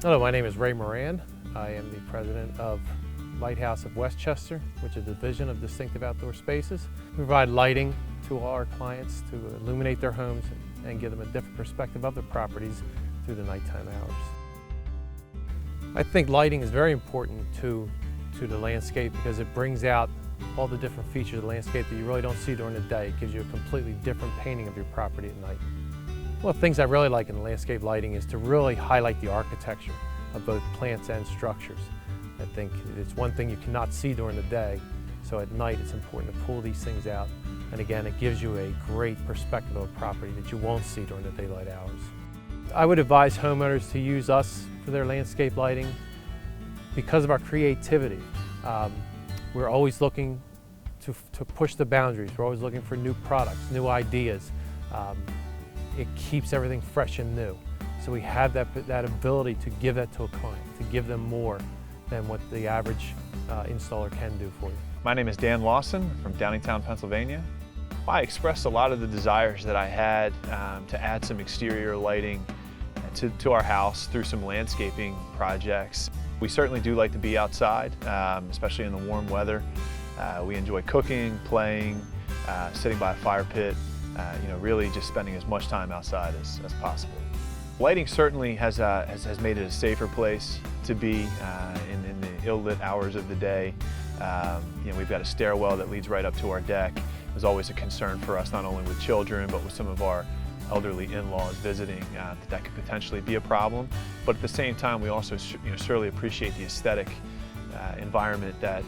Hello, my name is Ray Moran. I am the president of Lighthouse of Westchester, which is a division of Distinctive Outdoor Spaces. We provide lighting to all our clients to illuminate their homes and give them a different perspective of their properties through the nighttime hours. I think lighting is very important to the landscape because it brings out all the different features of the landscape that you really don't see during the day. It gives you a completely different painting of your property at night. One of the things I really like in the landscape lighting is to really highlight the architecture of both plants and structures. I think it's one thing you cannot see during the day, so at night it's important to pull these things out. And again, it gives you a great perspective of a property that you won't see during the daylight hours. I would advise homeowners to use us for their landscape lighting because of our creativity. We're always looking to push the boundaries. We're always looking for new products, new ideas. It keeps everything fresh and new. So we have that ability to give that to a client, to give them more than what the average installer can do for you. My name is Dan Lawson from Downingtown, Pennsylvania. I expressed a lot of the desires that I had to add some exterior lighting to our house through some landscaping projects. We certainly do like to be outside, especially in the warm weather. We enjoy cooking, playing, sitting by a fire pit, really just spending as much time outside as possible. Lighting certainly has made it a safer place to be in the ill-lit hours of the day. We've got a stairwell that leads right up to our deck. It was always a concern for us, not only with children, but with some of our elderly in-laws visiting, that could potentially be a problem. But at the same time, we also surely appreciate the aesthetic environment that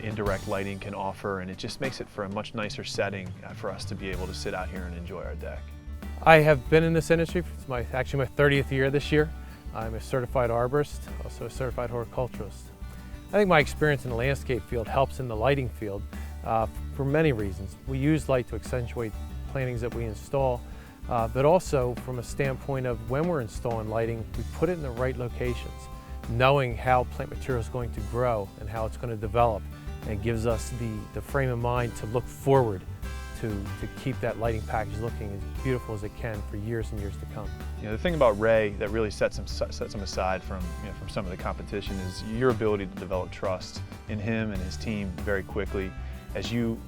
indirect lighting can offer, and it just makes it for a much nicer setting for us to be able to sit out here and enjoy our deck. I have been in this industry, it's actually my 30th year this year. I'm a certified arborist, also a certified horticulturalist. I think my experience in the landscape field helps in the lighting field for many reasons. We use light to accentuate plantings that we install, but also from a standpoint of when we're installing lighting, we put it in the right locations, knowing how plant material is going to grow and how it's going to develop, and it gives us the frame of mind to look forward to keep that lighting package looking as beautiful as it can for years and years to come. The thing about Ray that really sets him aside from some of the competition is your ability to develop trust in him and his team very quickly, as you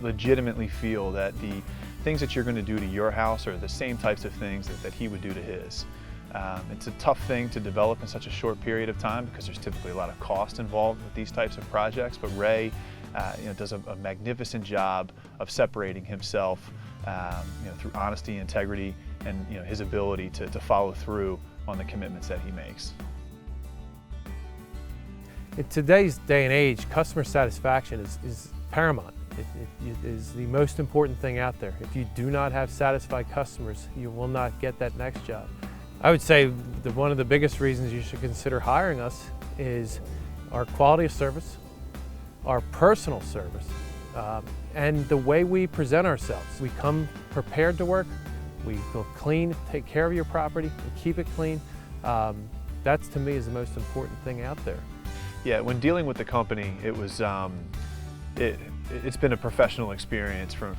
legitimately feel that the things that you're going to do to your house are the same types of things that he would do to his. It's a tough thing to develop in such a short period of time because there's typically a lot of cost involved with these types of projects, but Ray does a magnificent job of separating himself through honesty, integrity, and his ability to follow through on the commitments that he makes. In today's day and age, customer satisfaction is paramount. It is the most important thing out there. If you do not have satisfied customers, you will not get that next job. I would say one of the biggest reasons you should consider hiring us is our quality of service, our personal service, and the way we present ourselves. We come prepared to work, we go clean, take care of your property, and keep it clean. That's, to me, is the most important thing out there. Yeah, when dealing with the company, it was it's been a professional experience from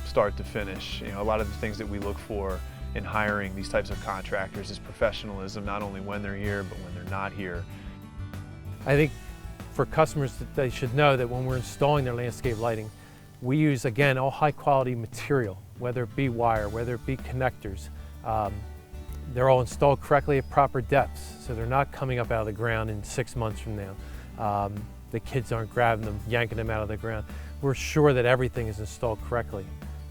start to finish. A lot of the things that we look for in hiring these types of contractors is professionalism, not only when they're here, but when they're not here. I think for customers, that they should know that when we're installing their landscape lighting, we use, again, all high quality material, whether it be wire, whether it be connectors. They're all installed correctly at proper depths, so they're not coming up out of the ground in 6 months from now. The kids aren't grabbing them, yanking them out of the ground. We're sure that everything is installed correctly,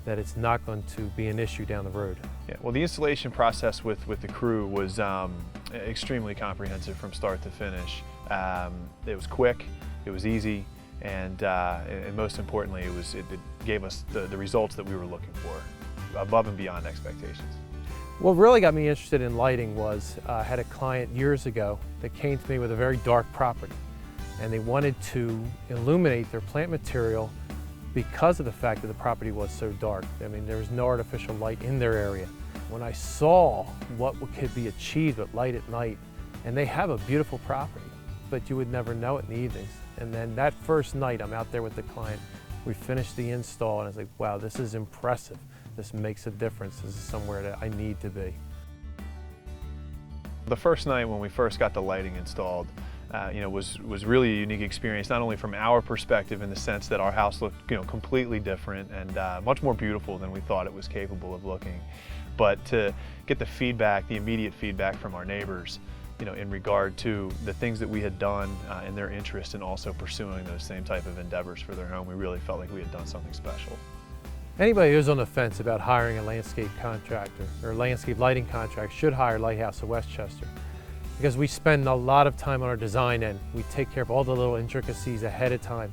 that it's not going to be an issue down the road. Yeah, well, the installation process with the crew was extremely comprehensive from start to finish. It was quick, it was easy, and most importantly, it gave us the results that we were looking for, above and beyond expectations. What really got me interested in lighting was I had a client years ago that came to me with a very dark property, and they wanted to illuminate their plant material because of the fact that the property was so dark. I mean, there was no artificial light in their area. When I saw what could be achieved with light at night, and they have a beautiful property, but you would never know it in the evenings. And then that first night, I'm out there with the client, we finished the install, and I was like, wow, this is impressive. This makes a difference. This is somewhere that I need to be. The first night when we first got the lighting installed, was really a unique experience, not only from our perspective in the sense that our house looked, completely different and much more beautiful than we thought it was capable of looking, but to get the feedback, the immediate feedback from our neighbors, in regard to the things that we had done and their interest in also pursuing those same type of endeavors for their home. We really felt like we had done something special. Anybody who's on the fence about hiring a landscape contractor or landscape lighting contractor should hire Lighthouse of Westchester, because we spend a lot of time on our design end. We take care of all the little intricacies ahead of time.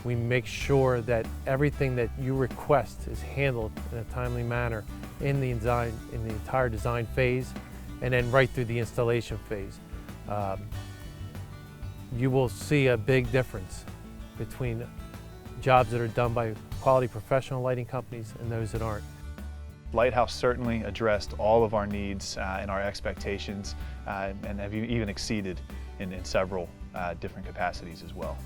We make sure that everything that you request is handled in a timely manner in the entire design phase, and then right through the installation phase. You will see a big difference between jobs that are done by quality professional lighting companies and those that aren't. Lighthouse certainly addressed all of our needs and our expectations and have even exceeded in several different capacities as well.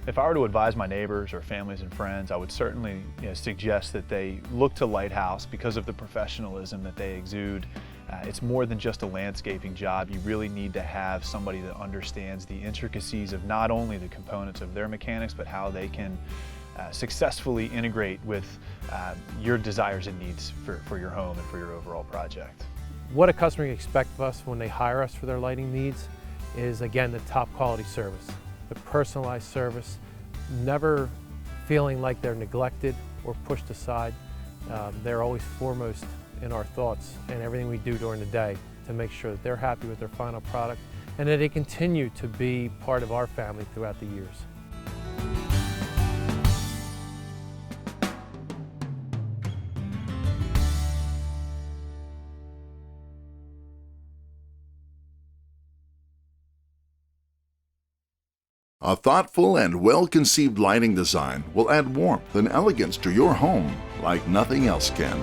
If I were to advise my neighbors or families and friends, I would certainly suggest that they look to Lighthouse because of the professionalism that they exude. It's more than just a landscaping job. You really need to have somebody that understands the intricacies of not only the components of their mechanics, but how they can successfully integrate with your desires and needs for your home and for your overall project. What a customer can expect of us when they hire us for their lighting needs is, again, the top quality service, the personalized service, never feeling like they're neglected or pushed aside. They're always foremost in our thoughts and everything we do during the day to make sure that they're happy with their final product and that they continue to be part of our family throughout the years. A thoughtful and well-conceived lighting design will add warmth and elegance to your home like nothing else can.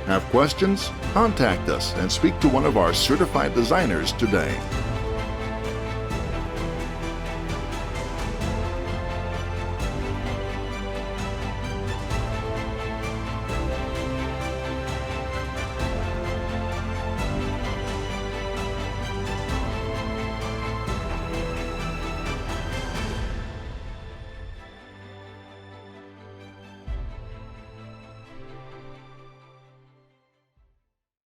Have questions? Contact us and speak to one of our certified designers today.